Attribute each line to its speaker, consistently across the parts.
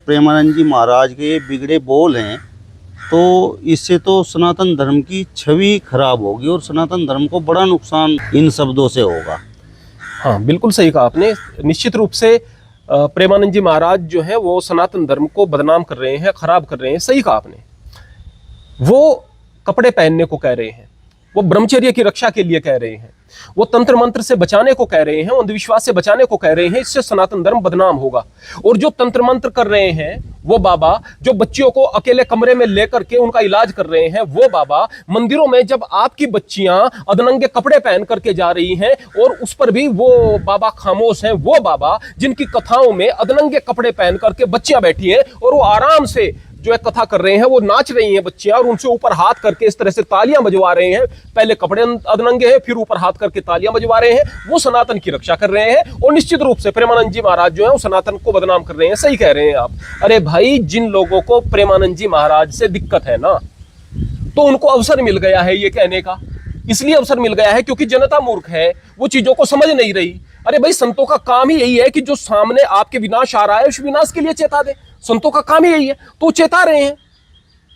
Speaker 1: प्रेमानंद जी महाराज के ये बिगड़े बोल हैं, तो इससे तो सनातन धर्म की छवि खराब होगी और सनातन धर्म को बड़ा नुकसान इन शब्दों से होगा।
Speaker 2: हाँ, बिल्कुल सही कहा आपने। निश्चित रूप से प्रेमानंद जी महाराज जो है वो सनातन धर्म को बदनाम कर रहे हैं, खराब कर रहे हैं। सही कहा आपने। वो कपड़े पहनने को कह रहे हैं, वो ब्रह्मचर्य की रक्षा के लिए कह रहे हैं, वो तंत्र मंत्र से बचाने को कह रहे हैं, अंधविश्वास से बचाने को कह रहे हैं। इससे सनातन धर्म बदनाम होगा। और जो तंत्र मंत्र कर रहे हैं वो बाबा, जो बच्चियों को अकेले कमरे में लेकर के उनका इलाज कर रहे हैं वो बाबा, मंदिरों में जब आपकी बच्चियां अधनंगे कपड़े पहन करके जा रही हैं और उस पर भी वो बाबा खामोश हैं, वो बाबा जिनकी कथाओं में अधनंगे कपड़े पहन करके बच्चियां बैठी हैं और वो आराम से जो है कथा कर रहे हैं, वो नाच रही हैं बच्चियां और उनसे ऊपर हाथ करके इस तरह से तालियां बजवा रहे हैं। पहले कपड़े अधनंगे हैं, फिर ऊपर हाथ करके तालियां बजवा रहे हैं। वो सनातन की रक्षा कर रहे हैं और निश्चित रूप से प्रेमानंद जी महाराज जो है वो सनातन को बदनाम कर रहे हैं। सही कह रहे हैं आप। अरे भाई, जिन लोगों को प्रेमानंद जी महाराज से दिक्कत है ना, तो उनको अवसर मिल गया है ये कहने का। इसलिए अवसर मिल गया है क्योंकि जनता मूर्ख है, वो चीजों को समझ नहीं रही। अरे भाई, संतों का काम ही यही है कि जो सामने आपके विनाश आ रहा है उस विनाश के लिए चेता दे। संतों का काम ही यही है, तो चेता रहे हैं।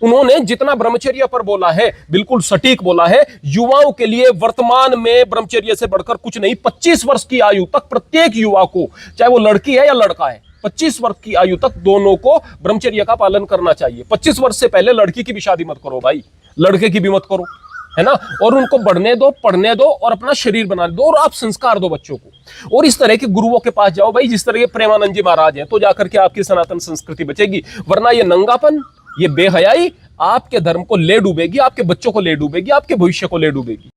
Speaker 2: उन्होंने जितना ब्रह्मचर्य पर बोला है बिल्कुल सटीक बोला है। युवाओं के लिए वर्तमान में ब्रह्मचर्य से बढ़कर कुछ नहीं। 25 वर्ष की आयु तक प्रत्येक युवा को, चाहे वो लड़की है या लड़का है, 25 वर्ष की आयु तक दोनों को ब्रह्मचर्य का पालन करना चाहिए। 25 वर्ष से पहले लड़की की भी शादी मत करो भाई, लड़के की भी मत करो, है ना। और उनको बढ़ने दो, पढ़ने दो और अपना शरीर बनाने दो और आप संस्कार दो बच्चों को। और इस तरह के गुरुओं के पास जाओ भाई, जिस तरह के प्रेमानंद जी महाराज हैं, तो जाकर के आपकी सनातन संस्कृति बचेगी। वरना ये नंगापन, ये बेहयाई आपके धर्म को ले डूबेगी, आपके बच्चों को ले डूबेगी, आपके भविष्य को ले डूबेगी।